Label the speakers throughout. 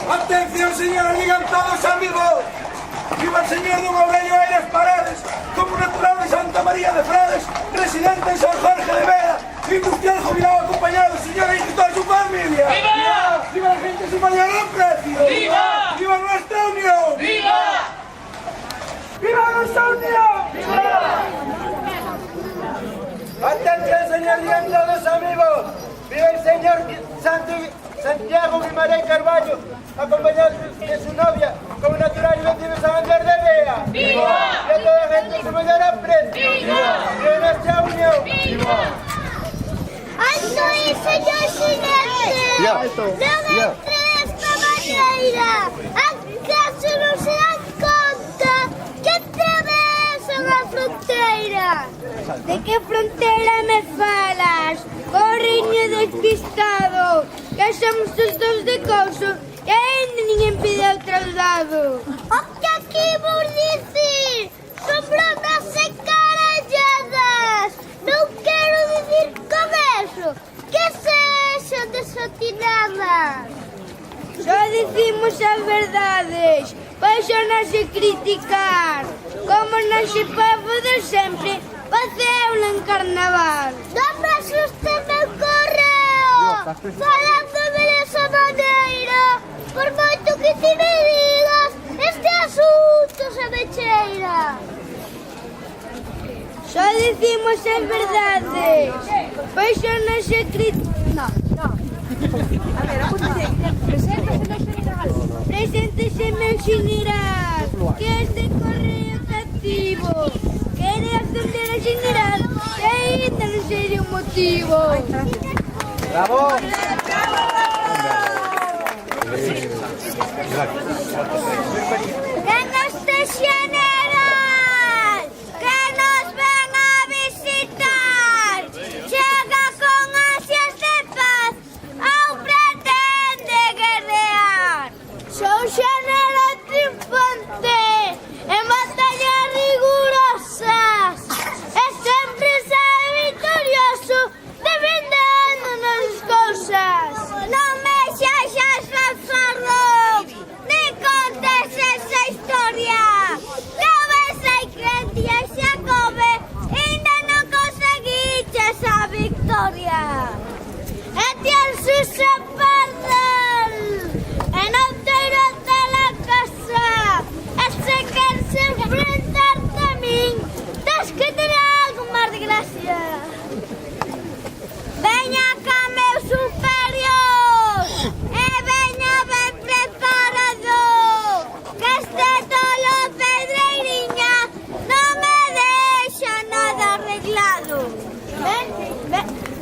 Speaker 1: Atención, señores, digan todos amigos. Viva el señor Don Aurelio Aires Paredes, como natural de Santa María de Frades, residente en San Jorge de Vera, industrial jubilado acompañado, señores, y toda su familia.
Speaker 2: ¡Viva!
Speaker 1: ¡Viva la gente sin mayor precio!
Speaker 2: ¡Viva!
Speaker 1: ¡Viva nuestra unión!
Speaker 2: ¡Viva!
Speaker 1: ¡Viva nuestra unión! ¡Viva! Atención, señor, digan todos amigos. Viva el señor Santiago Guimarães Carballo, acompañado de su novia, como natural y vecino San Andrés de Bea.
Speaker 2: ¡Viva!
Speaker 1: Y a toda la gente su mayor aprecio.
Speaker 2: ¡Viva!
Speaker 1: ¡Viva nuestra unión!
Speaker 2: ¡Viva!
Speaker 3: Alto y señor Xinete!
Speaker 4: Alto.
Speaker 3: Non entre desta maneira! Acaso non se dan conta que atravesan a fronteira? De que fronteira me falas? Corriño despistado! Que somos os dous de couso e ainda ninguén pide o traslado! O que aquí vos dicir? Son bromas e caralladas! Non quero dicir con eso que sexan desatinadas! Só dicimos as verdades, pois xa non se criticar. Como non se pode fazer sempre, faceulo en carnaval. Non me asuste meu correo, falando desa maneira. Por moito que ti me digas, este asunto se me cheira. Só dicimos as verdades, pois xa non se critica.
Speaker 5: A ver, apúntate. Preséntase no general.
Speaker 3: Preséntese meu general, que este correo está activo. Quere ascender a general, que ainda non sería un motivo.
Speaker 4: Bravo.
Speaker 3: Que nos de general, que nos ven a visitar. Chega con ansias de paz, ou pretende guerrear. Sou general triunfante en batallas rigurosas e sempre sae victorioso defendendo-nos as cousas. Non me xaxas fanfarrón, ni contes esa historia. Non ves a iglesia e se acobe, ainda non conseguiches a victoria. E ti al suso pardal, e non te irás de la casa. E se queres enfrentarte a min, tens que ter algo máis de gracia. Veña cá, meu superior, e veña ben preparado, que este tolo pedreiriña non me deixa nada arreglado.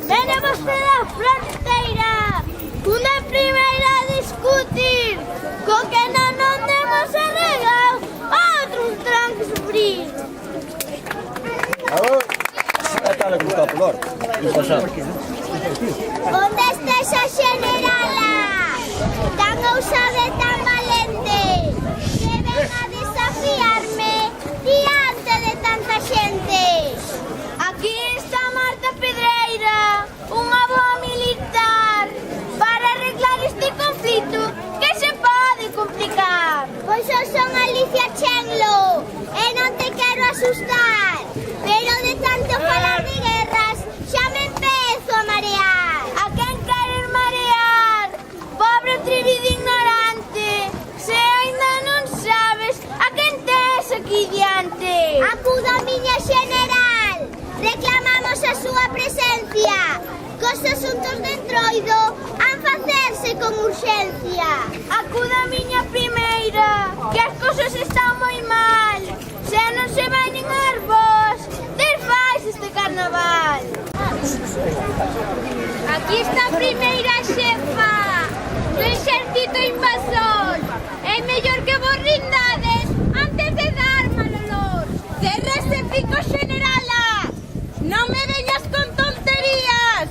Speaker 3: Vene vostede á fronteira, unha primeira a discutir, co que non demos arreglado, outros terán que sufrir.
Speaker 4: Bravo. Esta le gusta color.
Speaker 3: Onde está esa generala? Tan ousada e tan valente, que ven a desafiarme diante de tanta xente. Aquí está Marta Pedreira, unha boa militar, para arreglar este conflito que se pode complicar. Pois eu son Alicia Chenlo e non te quero asustar, pero de tanto falar de guerras xa me empezo a marear. A quen queres marear? Pobre atrevido ignorante, se aínda non sabes a quen tes aquí diante. Acuda, miña general, reclamamos a súa presencia. Cos asuntos de Entroido han facerse con urxencia. Acuda, miña primeira, que as cosas están moi mal. Se non se veñen as vos, desfais este carnaval. Aquí está a primeira xefa do exército invasor. É mellor que vos rindades antes de dar mal olor. Cerrese pico, generala, non me veñas con tonterías,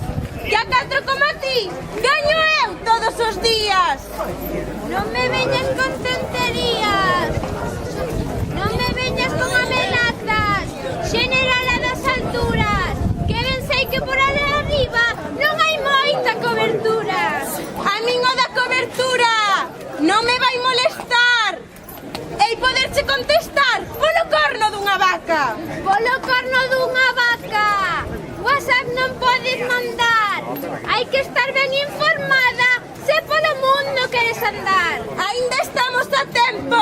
Speaker 3: que a catro como a ti gaño eu todos os días. Non me veñas con tonterías, non me veñas con amenazas, generala das alturas, que ben
Speaker 5: Non me vai molestar. Ei poderche contestar polo corno dunha vaca.
Speaker 3: Polo corno dunha vaca. WhatsApp non podes mandar. Hai que estar ben informada se polo mundo queres andar.
Speaker 5: Aínda estamos a tempo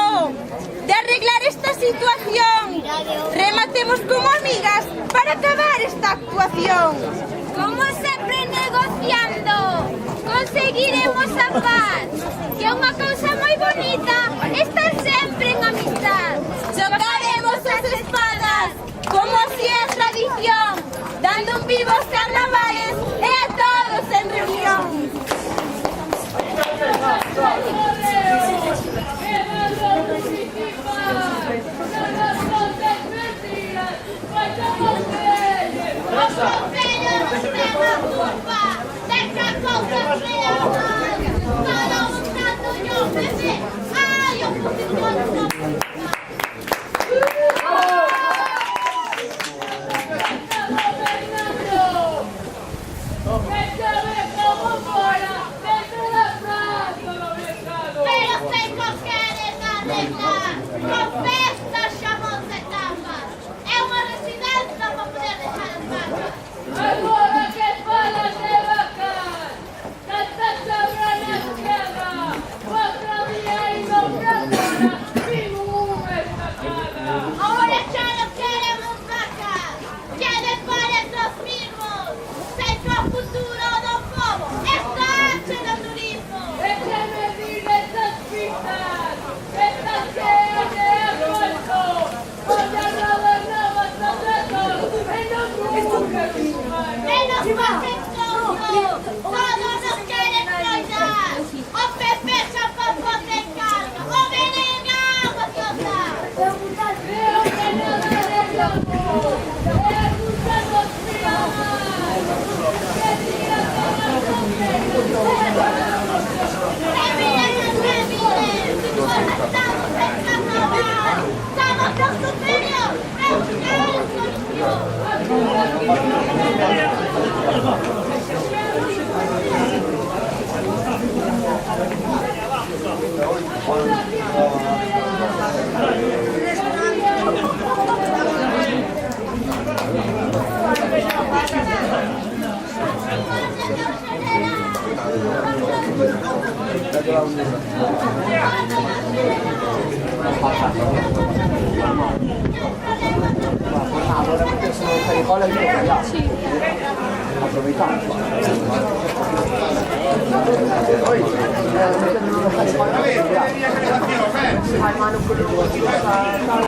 Speaker 5: de arreglar esta situación. Rematemos como amigas para acabar esta actuación.
Speaker 3: Como sempre negociando, conseguiremos a paz. Que é unha cousa moi bonita estar sempre en amistad.
Speaker 5: Chocaremos as espadas, como así é a tradición, dando un vivo aos carnavales e a todos en reunión.
Speaker 4: Sì.